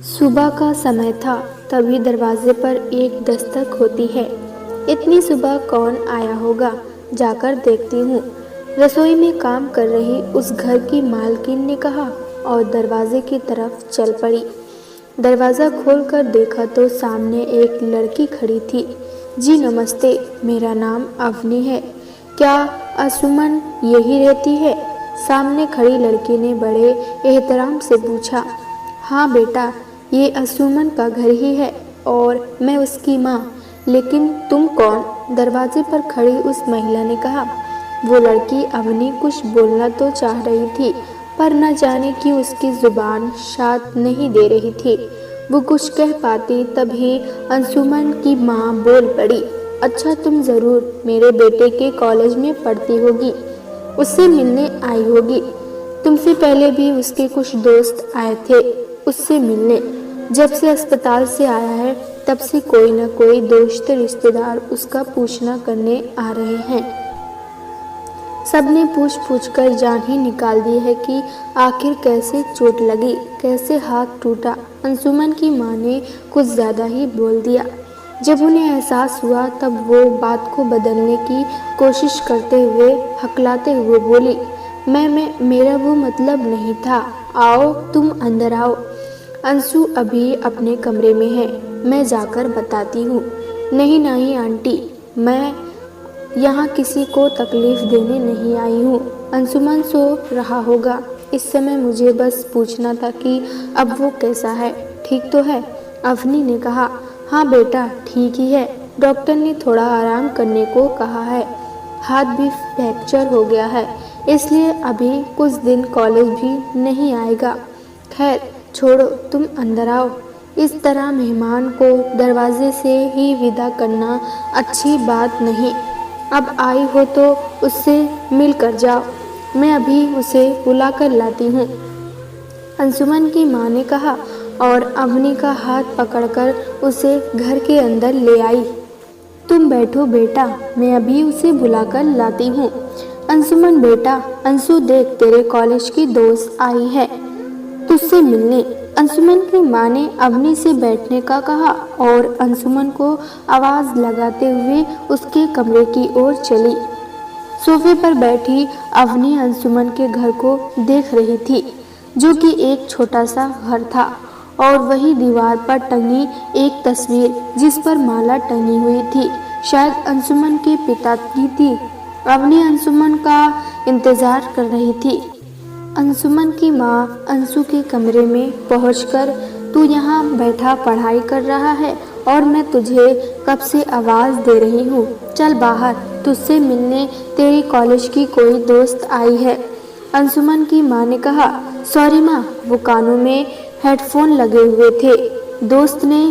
सुबह का समय था, तभी दरवाजे पर एक दस्तक होती है। इतनी सुबह कौन आया होगा, जाकर देखती हूँ। रसोई में काम कर रही उस घर की मालकिन ने कहा और दरवाजे की तरफ चल पड़ी। दरवाज़ा खोलकर देखा तो सामने एक लड़की खड़ी थी। जी नमस्ते, मेरा नाम अवनी है। क्या असुमन यही रहती है? सामने खड़ी लड़की ने बड़े एहतराम से पूछा। हाँ बेटा, ये असुमन का घर ही है और मैं उसकी माँ। लेकिन तुम कौन? दरवाजे पर खड़ी उस महिला ने कहा। वो लड़की अवनी कुछ बोलना तो चाह रही थी, पर न जाने क्यों उसकी जुबान साथ नहीं दे रही थी। वो कुछ कह पाती तभी अंशुमन की माँ बोल पड़ी। अच्छा, तुम ज़रूर मेरे बेटे के कॉलेज में पढ़ती होगी, उससे मिलने आई होगी। तुमसे पहले भी उसके कुछ दोस्त आए थे उससे मिलने। जब से अस्पताल से आया है तब से कोई न कोई दोस्त रिश्तेदार उसका पूछना करने आ रहे हैं। सबने पूछ पूछ कर जान ही निकाल दी है कि आखिर कैसे चोट लगी, कैसे हाथ टूटा। अंशुमन की माँ ने कुछ ज़्यादा ही बोल दिया। जब उन्हें एहसास हुआ तब वो बात को बदलने की कोशिश करते हुए हकलाते हुए बोली, मैं मेरा वो मतलब नहीं था। आओ, तुम अंदर आओ। अंशु अभी अपने कमरे में है, मैं जाकर बताती हूँ। नहीं नहीं आंटी, मैं यहाँ किसी को तकलीफ देने नहीं आई हूँ। अंशुमन सो रहा होगा, इस समय मुझे बस पूछना था कि अब वो कैसा है, ठीक तो है? अवनी ने कहा। हाँ बेटा, ठीक ही है। डॉक्टर ने थोड़ा आराम करने को कहा है। हाथ भी फ्रैक्चर हो गया है, इसलिए अभी कुछ दिन कॉलेज भी नहीं आएगा। खैर छोड़ो, तुम अंदर आओ। इस तरह मेहमान को दरवाजे से ही विदा करना अच्छी बात नहीं। अब आई हो तो उससे मिल कर जाओ, मैं अभी उसे बुला कर लाती हूँ। अंशुमन की माँ ने कहा और अवनी का हाथ पकड़कर उसे घर के अंदर ले आई। तुम बैठो बेटा, मैं अभी उसे बुलाकर लाती हूँ। अंशुमन बेटा, अंशु देख तेरे कॉलेज की दोस्त आई है तुझसे मिलने। अंशुमन की माँ ने अवनी से बैठने का कहा और अंशुमन को आवाज़ लगाते हुए उसके कमरे की ओर चली। सोफे पर बैठी अवनी अंशुमन के घर को देख रही थी, जो कि एक छोटा सा घर था, और वही दीवार पर टंगी एक तस्वीर जिस पर माला टंगी हुई थी, शायद अंशुमन के पिता की थी। अवनी अंशुमन का इंतजार कर रही थी। अंशुमन की माँ अंशु के कमरे में पहुंचकर, तू यहाँ बैठा पढ़ाई कर रहा है और मैं तुझे कब से आवाज़ दे रही हूँ, चल बाहर, तुझसे मिलने तेरी कॉलेज की कोई दोस्त आई है। अंशुमन की माँ ने कहा। सॉरी माँ, वो कानों में हेडफोन लगे हुए थे, दोस्त ने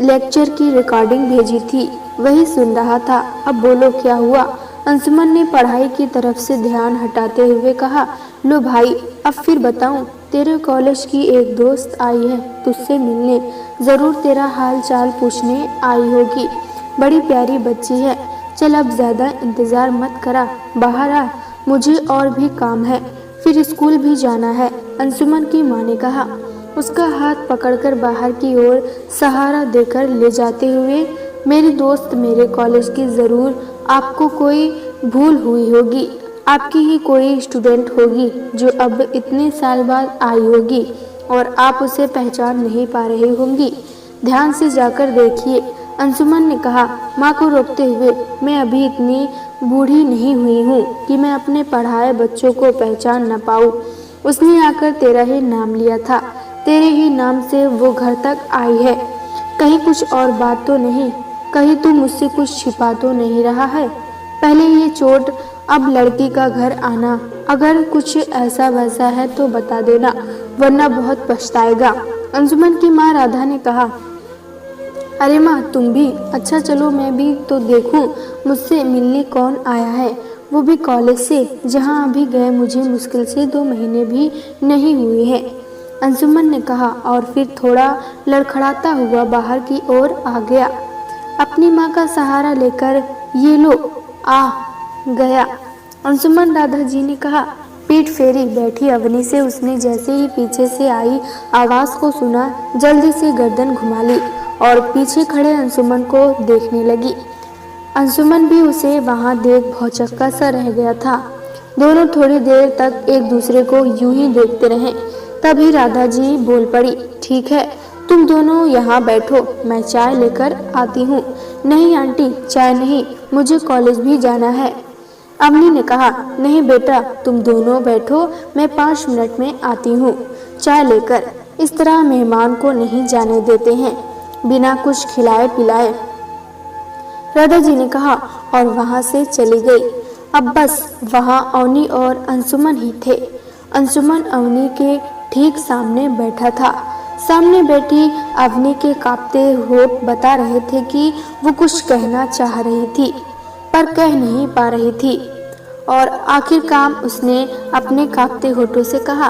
लेक्चर की रिकॉर्डिंग भेजी थी, वही सुन रहा था। अब बोलो क्या हुआ? अंशुमन ने पढ़ाई की तरफ से ध्यान हटाते हुए कहा। लो भाई, अब फिर बताऊं, तेरे कॉलेज की एक दोस्त आई है तुझसे मिलने, ज़रूर तेरा हाल चाल पूछने आई होगी। बड़ी प्यारी बच्ची है। चल अब ज़्यादा इंतज़ार मत करा, बाहर आ, मुझे और भी काम है, फिर स्कूल भी जाना है। अंशुमन की माँ ने कहा। उसका हाथ पकड़कर बाहर की ओर सहारा देकर ले जाते हुए, मेरी दोस्त मेरे कॉलेज की ज़रूर आपको कोई भूल हुई होगी, आपकी ही कोई स्टूडेंट होगी जो अब इतने साल बाद आई होगी और आप उसे पहचान नहीं पा रही होंगी। ध्यान से जाकर देखिए। अंशुमन ने कहा माँ को रोकते हुए। मैं अभी इतनी बूढ़ी नहीं हुई हूँ कि मैं अपने पढ़ाए बच्चों को पहचान न पाऊँ। उसने आकर तेरा ही नाम लिया था, तेरे ही नाम से वो घर तक आई है। कहीं कुछ और बात तो नहीं? कहीं तू मुझसे कुछ छिपा तो नहीं रहा है? पहले ये चोट, अब लड़की का घर आना, अगर कुछ ऐसा वैसा है तो बता देना, वरना बहुत पछताएगा। अंशुमन की माँ राधा ने कहा। अरे माँ, तुम भी? अच्छा चलो मैं भी तो देखूं मुझसे मिलने कौन आया है, वो भी कॉलेज से, जहाँ अभी गए मुझे मुश्किल से 2 महीने भी नहीं हुए हैं। अंशुमन ने कहा और फिर थोड़ा लड़खड़ाता हुआ बाहर की ओर आ गया। अपनी माँ का सहारा लेकर ये लो आ गया। अंशुमन दादाजी ने कहा। पीठ फेरी बैठी अवनी से उसने जैसे ही पीछे से आई आवाज को सुना, जल्दी से गर्दन घुमा ली और पीछे खड़े अंशुमन को देखने लगी। अंशुमन भी उसे वहां देख भौचक्का सा रह गया था। दोनों थोड़ी देर तक एक दूसरे को यूं ही देखते रहे। तभी राधा जी बोल पड़ी, ठीक है, तुम दोनों यहाँ बैठो, मैं चाय लेकर आती हूँ। नहीं आंटी, चाय नहीं, मुझे कॉलेज भी जाना है। अवनी ने कहा, नहीं बेटा, तुम दोनों बैठो, मैं 5 मिनट में आती हूँ चाय लेकर। इस तरह मेहमान को नहीं जाने देते हैं बिना कुछ खिलाए पिलाए, राधा जी ने कहा और वहां से चली गई। अब बस वहां अवनी और अंशुमन ही थे। अंशुमन अवनी के ठीक सामने बैठा था। सामने बैठी अवनी के कांपते होठ बता रहे थे कि वो कुछ कहना चाह रही थी पर कह नहीं पा रही थी और आखिरकार उसने अपने कांपते होठों से कहा,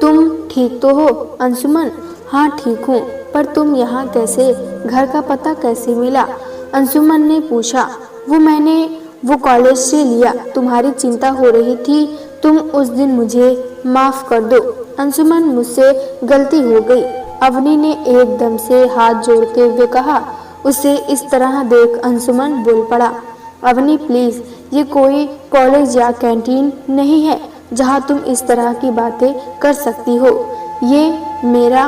तुम ठीक तो हो अंशुमन? हाँ ठीक हूँ, पर तुम यहाँ कैसे, घर का पता कैसे मिला? अंशुमन ने पूछा। मैंने वो कॉलेज से लिया, तुम्हारी चिंता हो रही थी, तुम उस दिन मुझे माफ कर दो। अंशुमन, मुझसे गलती हो गई, अवनी ने एकदम से हाथ जोड़ते हुए कहा। उसे इस तरह देख अंशुमन बोल पड़ा, अवनी प्लीज, ये कोई कॉलेज या कैंटीन नहीं है जहाँ तुम इस तरह की बातें कर सकती हो। ये मेरा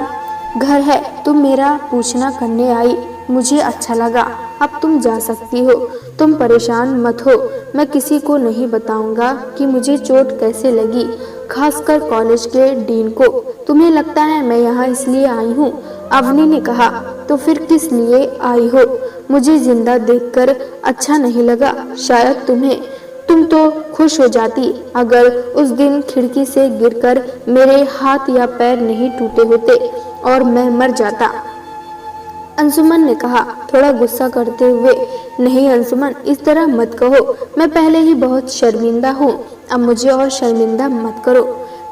घर है, तुम मेरा पूछना करने आई, मुझे अच्छा लगा, अब तुम जा सकती हो। तुम परेशान मत हो, मैं किसी को नहीं बताऊंगा कि मुझे चोट कैसे लगी, खासकर कॉलेज के डीन को। तुम्हें लगता है मैं यहाँ इसलिए आई हूँ? अवनी ने कहा, तो फिर किस लिए आई हो? मुझे जिंदा देखकर अच्छा नहीं लगा, शायद तुम्हें। तुम तो खुश हो जाती अगर उस दिन खिड़की से गिरकर मेरे हाथ या पैर नहीं टूटे होते और मैं मर जाता। अंशुमन ने कहा थोड़ा गुस्सा करते हुए, नहीं अंशुमन, इस तरह मत कहो, मैं पहले ही बहुत शर्मिंदा हूँ, अब मुझे और शर्मिंदा मत करो।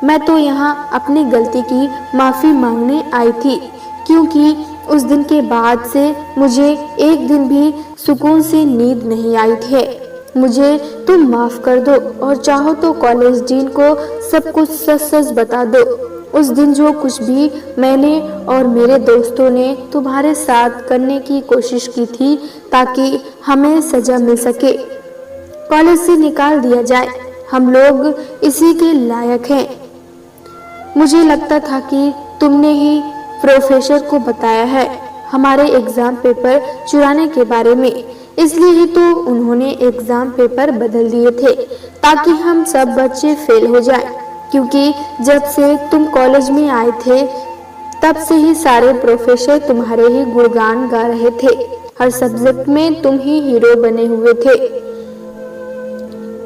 मैं तो यहाँ अपनी गलती की माफ़ी मांगने आई थी, क्योंकि उस दिन के बाद से मुझे एक दिन भी सुकून से नींद नहीं आई थी। मुझे तुम माफ़ कर दो और चाहो तो कॉलेज डीन को सब कुछ सच सच बता दो। उस दिन जो कुछ भी मैंने और मेरे दोस्तों ने तुम्हारे साथ करने की कोशिश की थी ताकि हमें सजा मिल सके, कॉलेज से निकाल दिया जाए, हम लोग इसी के लायक हैं। मुझे लगता था कि तुमने ही प्रोफेसर को बताया है हमारे एग्जाम पेपर चुराने के बारे में, इसलिए ही तो उन्होंने एग्जाम पेपर बदल दिए थे ताकि हम सब बच्चे फेल हो जाएं। क्योंकि जब से तुम कॉलेज में आए थे तब से ही सारे प्रोफेसर तुम्हारे ही गुणगान गा रहे थे, हर सब्जेक्ट में तुम ही हीरो बने हुए थे।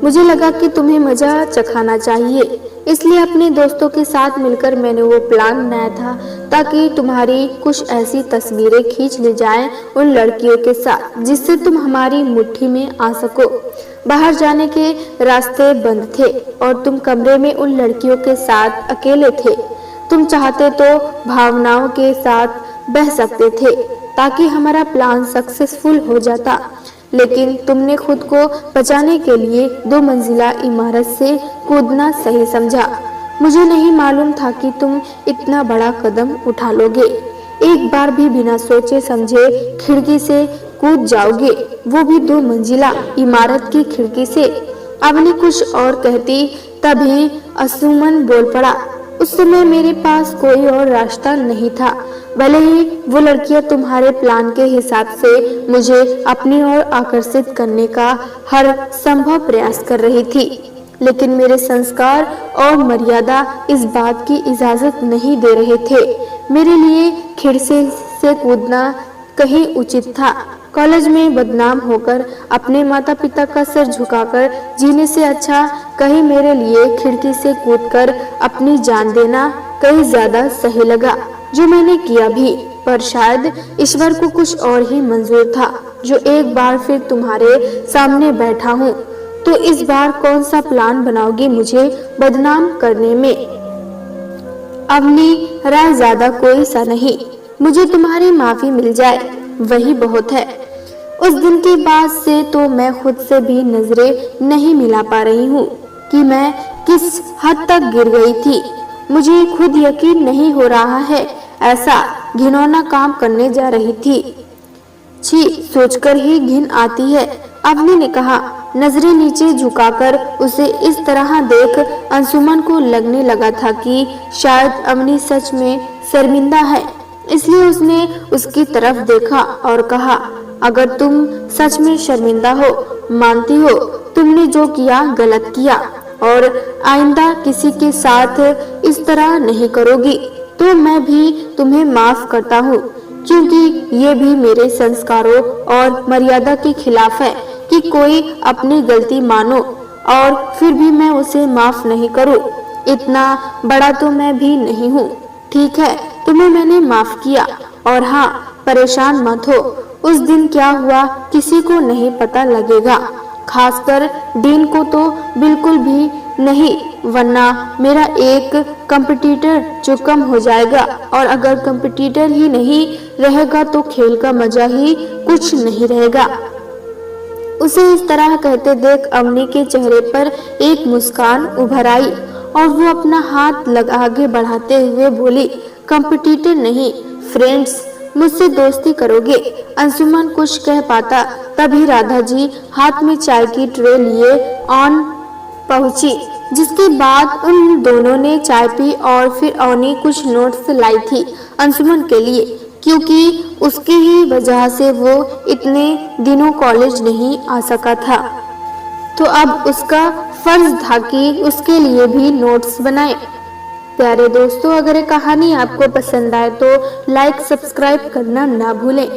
मुझे लगा कि तुम्हें मजा चखाना चाहिए, इसलिए अपने दोस्तों के साथ मिलकर मैंने वो प्लान बनाया था ताकि तुम्हारी कुछ ऐसी तस्वीरें खींच ली जाएं उन लड़कियों के साथ जिससे तुम हमारी मुट्ठी में आ सको। बाहर जाने के रास्ते बंद थे और तुम कमरे में उन लड़कियों के साथ अकेले थे। तुम चाहते तो भावनाओं के साथ बह सकते थे ताकि हमारा प्लान सक्सेसफुल हो जाता, लेकिन तुमने खुद को बचाने के लिए 2 मंजिला इमारत से कूदना सही समझा। मुझे नहीं मालूम था कि तुम इतना बड़ा कदम उठा लोगे, एक बार भी बिना सोचे समझे खिड़की से कूद जाओगे, वो भी 2 मंजिला इमारत की खिड़की से। अवनी कुछ और कहती तभी अंशुमन बोल पड़ा, उस समय मेरे पास कोई और रास्ता नहीं था। भले ही वो लड़कियां तुम्हारे प्लान के हिसाब से मुझे अपनी ओर आकर्षित करने का हर संभव प्रयास कर रही थी, लेकिन मेरे संस्कार और मर्यादा इस बात की इजाजत नहीं दे रहे थे। मेरे लिए खिड़की से कूदना कहीं उचित था। कॉलेज में बदनाम होकर अपने माता पिता का सिर झुकाकर जीने से अच्छा कहीं मेरे लिए खिड़की से कूदकर अपनी जान देना कहीं ज्यादा सही लगा, जो मैंने किया भी। पर शायद ईश्वर को कुछ और ही मंजूर था, जो एक बार फिर तुम्हारे सामने बैठा हूँ। तो इस बार कौन सा प्लान बनाओगी मुझे बदनाम करने में? अवनी, राय ज्यादा कोई सा नहीं, मुझे तुम्हारी माफी मिल जाए वही बहुत है। उस दिन के बाद से तो मैं खुद से भी नजरें नहीं मिला पा रही हूँ। कि मैं किस हद तक गिर गई थी। मुझे खुद यकीन नहीं हो रहा है, ऐसा घिनौना काम करने जा रही थी। छी, सोचकर ही घिन आती है, अवनी ने कहा। नजरें नीचे झुकाकर उसे इस तरह देख अंशुमन को लगने लगा था कि शायद अवनी सच में शर्मिंदा है। इसलिए उसने उसकी तरफ देखा और कहा, अगर तुम सच में शर्मिंदा हो, मानती हो तुमने जो किया गलत किया और आइंदा किसी के साथ इस तरह नहीं करोगी, तो मैं भी तुम्हें माफ करता हूँ, क्योंकि ये भी मेरे संस्कारों और मर्यादा के खिलाफ है कि कोई अपनी गलती मानो और फिर भी मैं उसे माफ नहीं करूँ। इतना बड़ा तो मैं भी नहीं हूँ। ठीक है, तुम्हें मैंने माफ किया, और हाँ, परेशान मत हो। उस दिन क्या हुआ किसी को नहीं पता लगेगा, खासकर डीन को तो बिल्कुल भी नहीं, वरना मेरा एक कंपटीटर जो कम हो जाएगा, और अगर कंपटीटर ही नहीं रहेगा तो खेल का मजा ही कुछ नहीं रहेगा। उसे इस तरह कहते देख अवनी के चेहरे पर एक मुस्कान उभर आई और वो अपना हाथ आगे बढ़ाते हुए बोली, कंपटीटर नहीं, फ्रेंड्स, मुझसे दोस्ती करोगे? अंशुमन कुछ कह पाता, तभी राधा जी हाथ में चाय की ट्रे लिए ऑन पहुंची, जिसके बाद उन दोनों ने चाय पी और फिर अवनी कुछ नोट्स लाई थी अंशुमन के लिए, क्योंकि उसकी ही वजह से वो इतने दिनों कॉलेज नहीं आ सका था। तो अब उसका फर्ज था कि उसके लिए भी नोट्स बनाए। प्यारे दोस्तों, अगर ये कहानी आपको पसंद आए तो लाइक सब्सक्राइब करना ना भूलें।